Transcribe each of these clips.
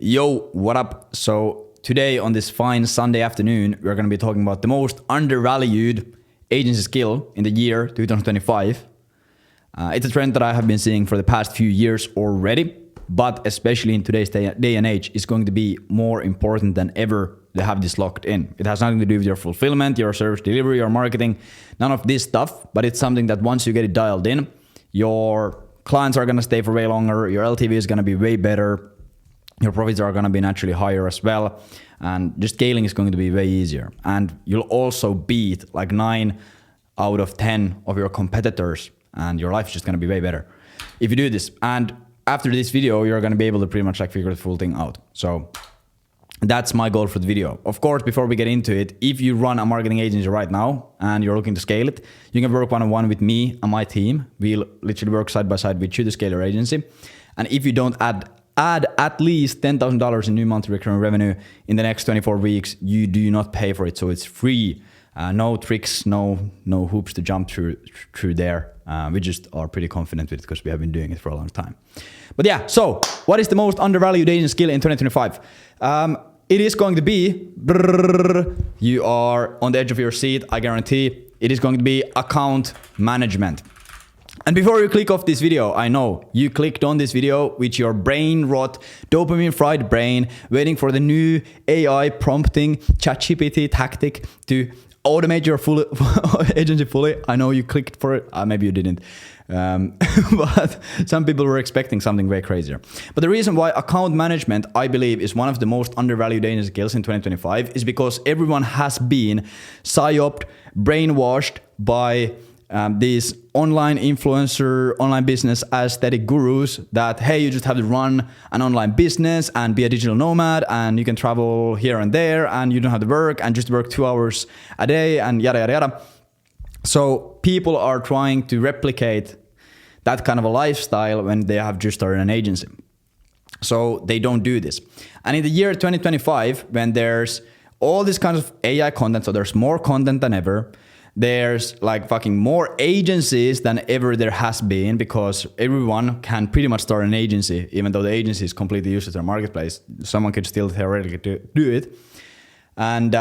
Yo, what up? So today on this fine Sunday afternoon, we're going to be talking about the most undervalued agency skill in the year 2025. It's a trend that I have been seeing for the past few years already, but especially in today's day and age, it's going to be more important than ever to have this locked in. It has nothing to do with your fulfillment, your service delivery, your marketing, none of this stuff, but it's something that once you get it dialed in, your clients are going to stay for way longer, your LTV is going to be way better, your profits are going to be naturally higher as well, and just scaling is going to be way easier. And you'll also beat like 9 out of 10 of your competitors, and your life is just going to be way better if you do this. And after this video, you're going to be able to pretty much like figure the full thing out. So that's my goal for the video. Of course, before we get into it, if you run a marketing agency right now and you're looking to scale it, you can work one-on-one with me and my team. We'll literally work side by side with you to scale your agency. And if you don't add at least $10,000 in new monthly recurring revenue in the next 24 weeks, you do not pay for it. So it's free. No tricks, no hoops to jump through there. We just are pretty confident with it because we have been doing it for a long time. But yeah, so what is the most undervalued agency skill in 2025? It is going to be, you are on the edge of your seat, I guarantee. It is going to be account management. And before you click off this video, I know you clicked on this video with your brain rot, dopamine fried brain, waiting for the new AI prompting ChatGPT tactic to automate your full agency fully. I know you clicked for it. Maybe you didn't. But some people were expecting something way crazier. But the reason why account management, I believe, is one of the most undervalued agency skills in 2025 is because everyone has been psyoped, brainwashed by these online influencer, online business aesthetic gurus that, hey, you just have to run an online business and be a digital nomad and you can travel here and there and you don't have to work and just work 2 hours a day and yada, yada, yada. So people are trying to replicate that kind of a lifestyle when they have just started an agency. So they don't do this. And in the year 2025, when there's all this kind of AI content, so there's more content than ever, there's like fucking more agencies than ever there has been because everyone can pretty much start an agency, even though the agency is completely useless to their marketplace. Someone could still theoretically do it. And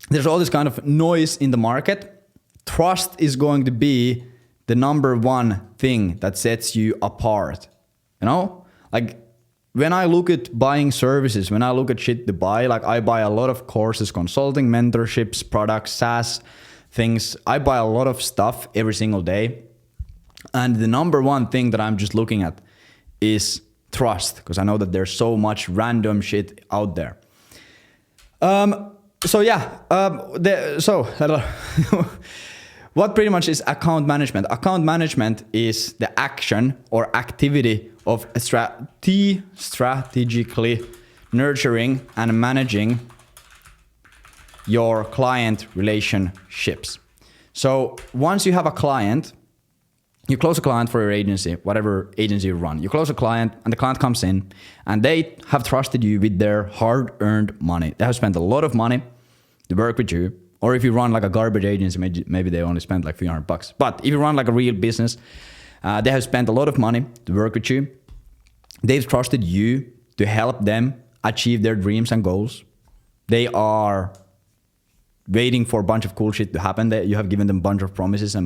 there's all this kind of noise in the market. Trust is going to be the number one thing that sets you apart. You know, like when I look at buying services, when I look at shit to buy, like I buy a lot of courses, consulting, mentorships, products, SaaS things. I buy a lot of stuff every single day. And the number one thing that I'm just looking at is trust, because I know that there's so much random shit out there. What pretty much is account management? Account management is the action or activity of strategically nurturing and managing your client relationships. So once you have a client, you close a client for your agency, whatever agency you run. You close a client and the client comes in and they have trusted you with their hard-earned money. They have spent a lot of money to work with you. Or if you run like a garbage agency, maybe they only spend like a few $100. But if you run like a real business, they have spent a lot of money to work with you. They've trusted you to help them achieve their dreams and goals. They are waiting for a bunch of cool shit to happen. You have given them a bunch of promises and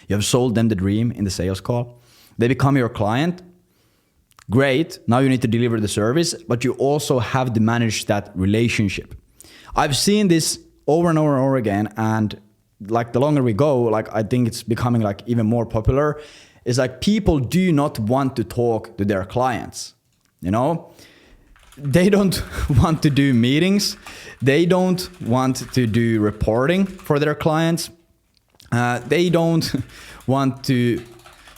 you have sold them the dream in the sales call. They become your client. Great. Now you need to deliver the service, but you also have to manage that relationship. I've seen this over and over and over again. And like the longer we go, like I think it's becoming like even more popular. It's like people do not want to talk to their clients, you know? They don't want to do meetings. They don't want to do reporting for their clients. They don't want to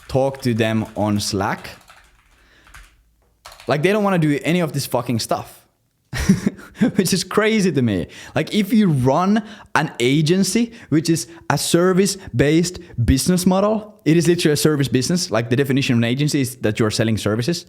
talk to them on Slack. Like they don't want to do any of this fucking stuff, which is crazy to me. Like if you run an agency, which is a service-based business model, it is literally a service business. Like the definition of an agency is that you're selling services.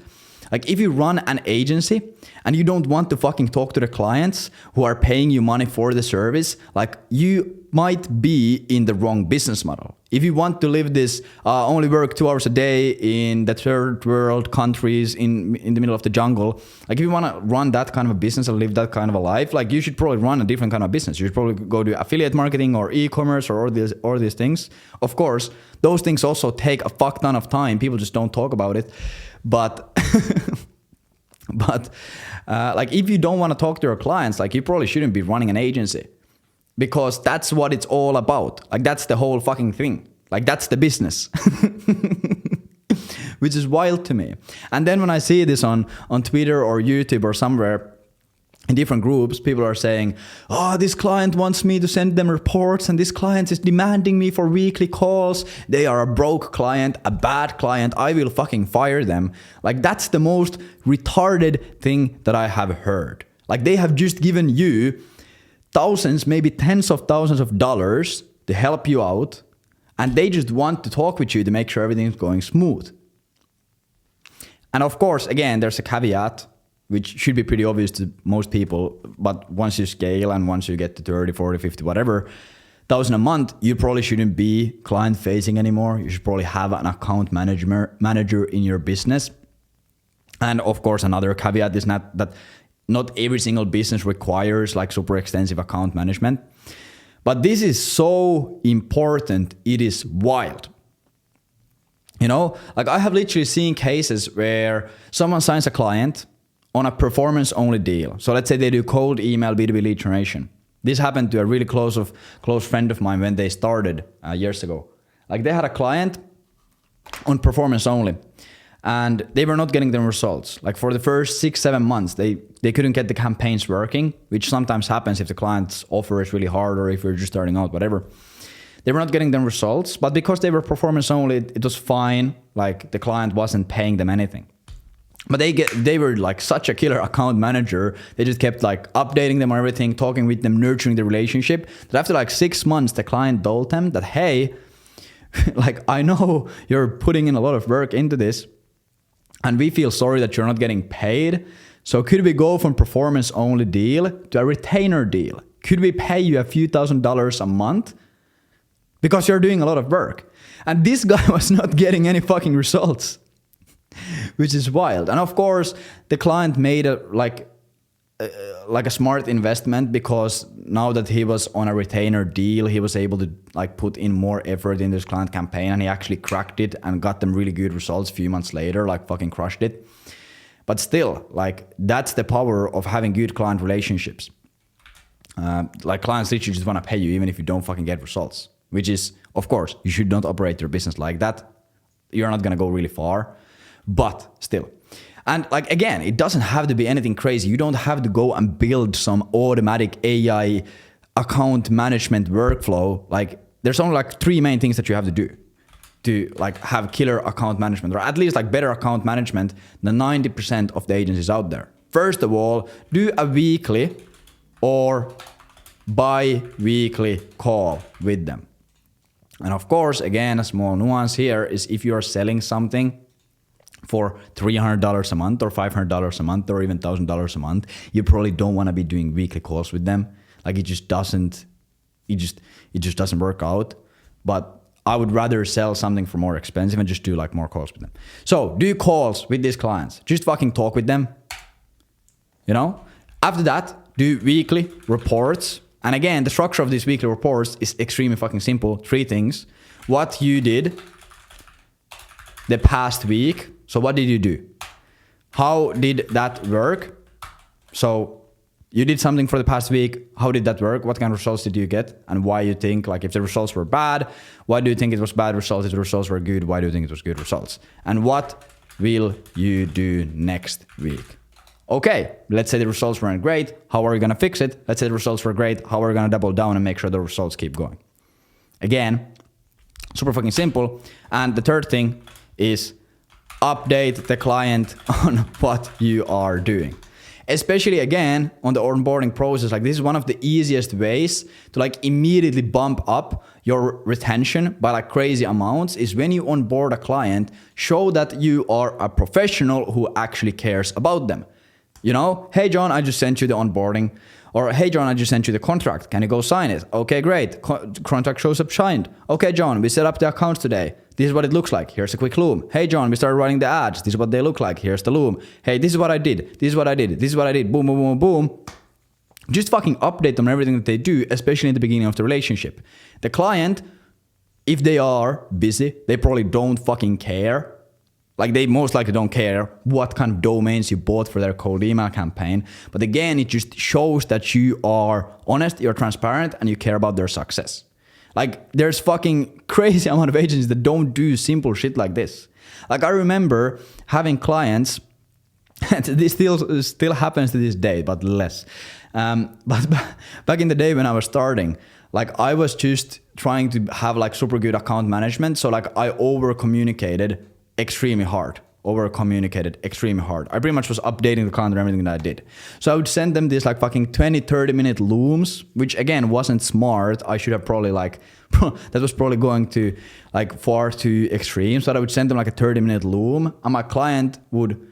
Like if you run an agency and you don't want to fucking talk to the clients who are paying you money for the service, like you might be in the wrong business model. If you want to live this, only work 2 hours a day in the third world countries in the middle of the jungle, like if you want to run that kind of a business and live that kind of a life, like you should probably run a different kind of business. You should probably go to affiliate marketing or e-commerce or all these things. Of course, those things also take a fuck ton of time. People just don't talk about it. But like if you don't want to talk to your clients, like you probably shouldn't be running an agency. Because that's what it's all about. Like that's the whole fucking thing. Like that's the business. Which is wild to me. And then when I see this on Twitter or YouTube or somewhere in different groups, people are saying, oh, this client wants me to send them reports and this client is demanding me for weekly calls. They are a broke client, a bad client. I will fucking fire them. Like that's the most retarded thing that I have heard. Like they have just given you thousands, maybe tens of thousands of dollars to help you out, and they just want to talk with you to make sure everything is going smooth. And of course, again, there's a caveat, which should be pretty obvious to most people, but once you scale and once you get to 30, 40, 50, whatever, thousand a month, you probably shouldn't be client facing anymore. You should probably have an account manager in your business. And of course, another caveat is that not every single business requires like super extensive account management. But this is so important, it is wild. You know, like I have literally seen cases where someone signs a client on a performance only deal. So let's say they do cold email B2B lead generation. This happened to a really close friend of mine when they started years ago. Like they had a client on performance only. And they were not getting the results. Like for the first 6-7 months, they couldn't get the campaigns working, which sometimes happens if the client's offer is really hard or if you're just starting out, whatever. They were not getting the results, but because they were performance only, it was fine. Like the client wasn't paying them anything. But they were like such a killer account manager. They just kept like updating them on everything, talking with them, nurturing the relationship. That after like 6 months, the client told them that, hey, like I know you're putting in a lot of work into this, and we feel sorry that you're not getting paid. So could we go from performance only deal to a retainer deal? Could we pay you a few $1,000s a month? Because you're doing a lot of work. And this guy was not getting any fucking results, which is wild. And of course, the client made a smart investment, because now that he was on a retainer deal, he was able to like put in more effort in this client campaign, and he actually cracked it and got them really good results a few months later, like fucking crushed it. But still, like that's the power of having good client relationships. Like clients literally just want to pay you even if you don't fucking get results, which is, of course, you should not operate your business like that. You're not going to go really far, but still. And like, again, it doesn't have to be anything crazy. You don't have to go and build some automatic AI account management workflow. Like there's only like 3 main things that you have to do to like have killer account management, or at least like better account management than 90% of the agencies out there. First of all, do a weekly or bi-weekly call with them. And of course, again, a small nuance here is if you're selling something for $300 a month or $500 a month or even $1,000 a month, you probably don't want to be doing weekly calls with them. Like it just doesn't work out. But I would rather sell something for more expensive and just do like more calls with them. So do calls with these clients. Just fucking talk with them. You know? After that, do weekly reports. And again, the structure of these weekly reports is extremely fucking simple. 3 things. What you did the past week. So what did you do? How did that work? So you did something for the past week. How did that work? What kind of results did you get? And why you think, like if the results were bad, why do you think it was bad results? If the results were good, why do you think it was good results? And what will you do next week? Okay, let's say the results weren't great. How are you going to fix it? Let's say the results were great. How are you going to double down and make sure the results keep going? Again, super fucking simple. And the third thing is update the client on what you are doing. Especially again, on the onboarding process, like this is one of the easiest ways to like immediately bump up your retention by like crazy amounts is when you onboard a client, show that you are a professional who actually cares about them. You know, hey John, I just sent you the onboarding. Or hey John, I just sent you the contract. Can you go sign it? Okay, great. Contract shows up signed. Okay John, we set up the accounts today. This is what it looks like. Here's a quick loom. Hey John, we started writing the ads. This is what they look like. Here's the loom. Hey, this is what I did. This is what I did. This is what I did. Boom, boom, boom, boom. Just fucking update them on everything that they do, especially in the beginning of the relationship. The client, if they are busy, they probably don't fucking care. Like they most likely don't care what kind of domains you bought for their cold email campaign. But again, it just shows that you are honest, you're transparent, and you care about their success. Like there's fucking crazy amount of agencies that don't do simple shit like this. Like I remember having clients, this still happens to this day, but less. But back in the day when I was starting, like I was just trying to have like super good account management. So like I over communicated extremely hard. I pretty much was updating the client on everything that I did. So I would send them this like fucking 20-30 minute looms, which again wasn't smart. I should have probably like, that was probably going to like far too extreme. So I would send them like a 30-minute loom, and my client would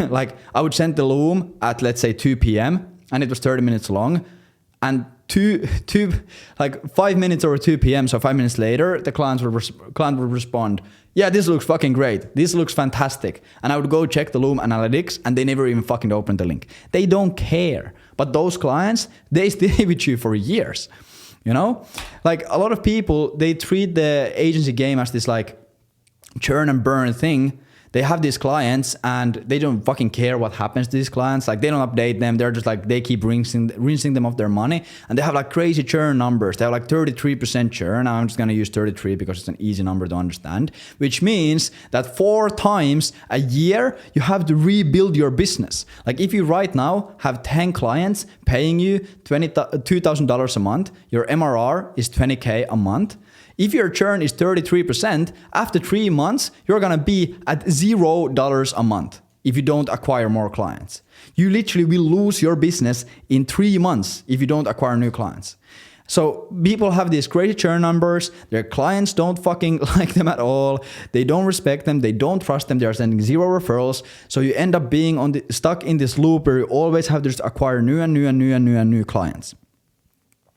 like, I would send the loom at let's say 2 p.m. and it was 30 minutes long, and like 5 minutes over 2 p.m. So 5 minutes later, the client would respond, yeah, this looks fucking great. This looks fantastic. And I would go check the Loom analytics, and they never even fucking opened the link. They don't care. But those clients, they stay with you for years. You know, like a lot of people, they treat the agency game as this like churn and burn thing. They have these clients and they don't fucking care what happens to these clients. Like they don't update them. They're just like, they keep rinsing them of their money, and they have like crazy churn numbers. They have like 33% churn. I'm just going to use 33 because it's an easy number to understand, which means that 4 times a year you have to rebuild your business. Like if you right now have 10 clients paying you $2,000 a month, your MRR is 20K a month. If your churn is 33%, after 3 months, you're gonna be at $0 a month if you don't acquire more clients. You literally will lose your business in 3 months if you don't acquire new clients. So people have these crazy churn numbers. Their clients don't fucking like them at all. They don't respect them. They don't trust them. They're sending 0 referrals. So you end up being stuck in this loop where you always have to just acquire new clients.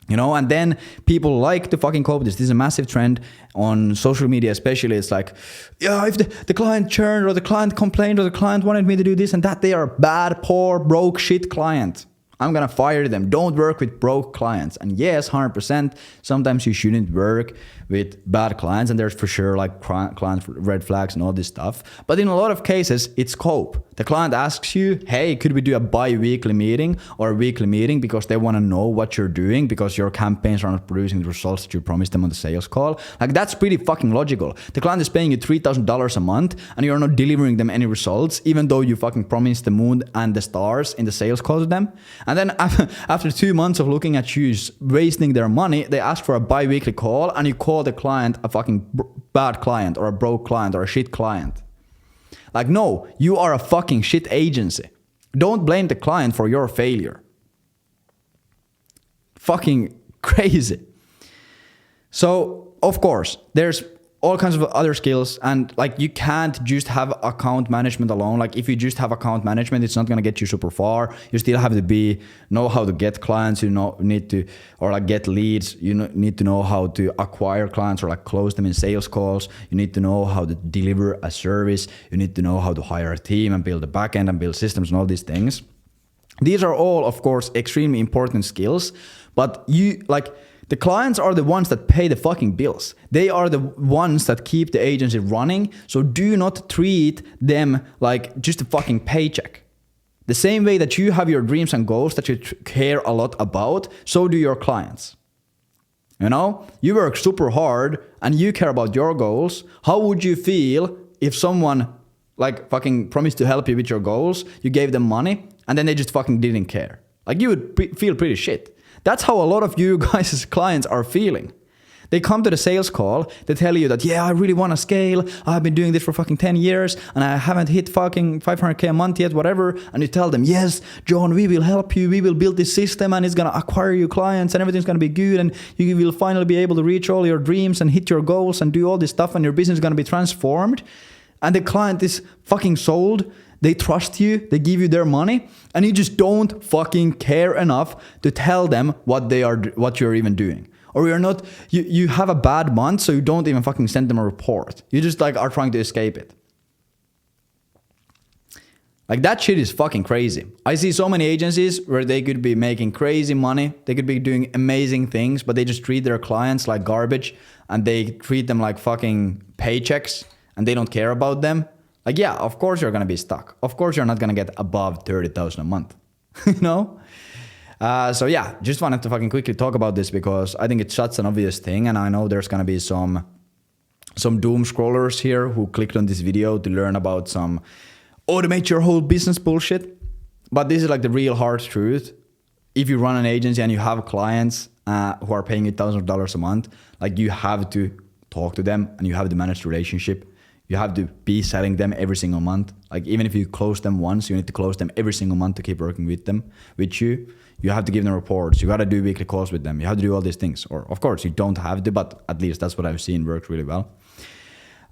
You know, and then people like to fucking cope with this. This is a massive trend on social media, especially. It's like, yeah, if the client churned or the client complained or the client wanted me to do this and that, they are a bad, poor, broke shit client. I'm gonna fire them. Don't work with broke clients. And yes, 100%, sometimes you shouldn't work with bad clients, and there's for sure like client red flags and all this stuff. But in a lot of cases, it's cope. The client asks you, hey, could we do a bi-weekly meeting or a weekly meeting, because they want to know what you're doing because your campaigns are not producing the results that you promised them on the sales call. Like that's pretty fucking logical. The client is paying you $3,000 a month and you're not delivering them any results, even though you fucking promised the moon and the stars in the sales call to them. And then after 2 months of looking at you wasting their money, they ask for a bi-weekly call, and you call the client a fucking bad client or a broke client or a shit client. Like, no, you are a fucking shit agency. Don't blame the client for your failure. Fucking crazy. So, of course, there's all kinds of other skills, and like you can't just have account management alone. Like if you just have account management, it's not going to get you super far. You still have to know how to get clients, need to, or like get leads. You need to know how to acquire clients or like close them in sales calls. You need to know how to deliver a service. You need to know how to hire a team and build a backend and build systems and all these things. These are all, of course, extremely important skills, but the clients are the ones that pay the fucking bills. They are the ones that keep the agency running. So do not treat them like just a fucking paycheck. The same way that you have your dreams and goals that you care a lot about, so do your clients. You know, you work super hard and you care about your goals. How would you feel if someone like fucking promised to help you with your goals, you gave them money, and then they just fucking didn't care? Like you would feel pretty shit. That's how a lot of you guys as clients are feeling. They come to the sales call, they tell you that, yeah, I really want to scale. I've been doing this for fucking 10 years and I haven't hit fucking 500K a month yet, whatever. And you tell them, yes, John, we will help you. We will build this system and it's going to acquire you clients and everything's going to be good. And you will finally be able to reach all your dreams and hit your goals and do all this stuff, and your business is going to be transformed. And the client is fucking sold. they trust you, they give you their money, and you just don't fucking care enough to tell them what you're even doing. Or you're not, you have a bad month, so you don't even fucking send them a report. You just like are trying to escape it. Like that shit is fucking crazy. I see so many agencies where they could be making crazy money. They could be doing amazing things, but they just treat their clients like garbage and they treat them like fucking paychecks and they don't care about them. Like, yeah, of course you're going to be stuck. Of course you're not going to get above 30,000 a month, you know? So yeah, just wanted to fucking quickly talk about this because I think it's such an obvious thing. And I know there's going to be some doom scrollers here who clicked on this video to learn about some automate your whole business bullshit. But this is like the real hard truth. If you run an agency and you have clients who are paying you thousands of dollars a month, like you have to talk to them and you have to manage the relationship. You have to be selling them every single month. Like even if you close them once, you need to close them every single month to keep working with them, with you. You have to give them reports. You got to do weekly calls with them. You have to do all these things. Or of course you don't have to, but at least that's what I've seen works really well.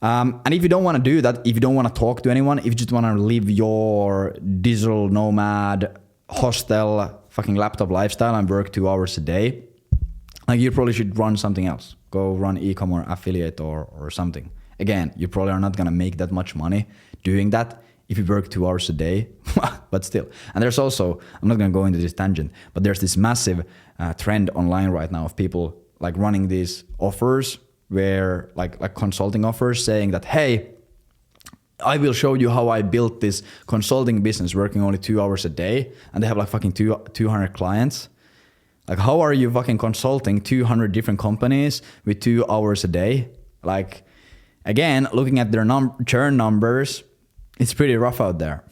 And if you don't want to do that, if you don't want to talk to anyone, if you just want to live your digital nomad, hostel, fucking laptop lifestyle and work 2 hours a day, like you probably should run something else. Go run e-com or affiliate or something. Again, you probably are not going to make that much money doing that if you work 2 hours a day, but still. And there's also, I'm not going to go into this tangent, but there's this massive trend online right now of people like running these offers where like consulting offers saying that, hey, I will show you how I built this consulting business working only 2 hours a day. And they have like fucking 200 clients. Like how are you fucking consulting 200 different companies with 2 hours a day? Like, again, looking at their churn numbers, it's pretty rough out there,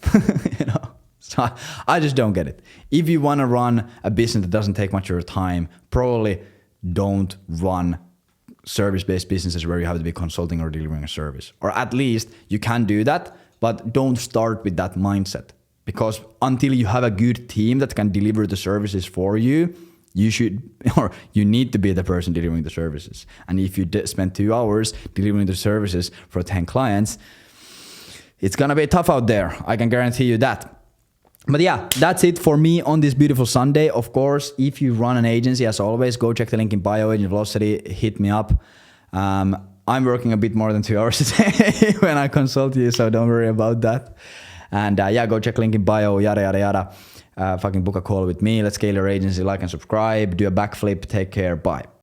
you know. So I just don't get it. If you want to run a business that doesn't take much of your time, probably don't run service-based businesses where you have to be consulting or delivering a service. Or at least you can do that, but don't start with that mindset. Because until you have a good team that can deliver the services for you, you should, or you need to be the person delivering the services. And if you spend 2 hours delivering the services for 10 clients, it's gonna be tough out there. I can guarantee you that. But yeah, that's it for me on this beautiful Sunday. Of course, if you run an agency, as always, go check the link in bio, Agent Velocity, hit me up. I'm working a bit more than 2 hours a day when I consult you, so don't worry about that. And yeah, go check link in bio, yada, yada, yada. Fucking book a call with me. Let's scale your agency, like and subscribe, do a backflip, take care, bye.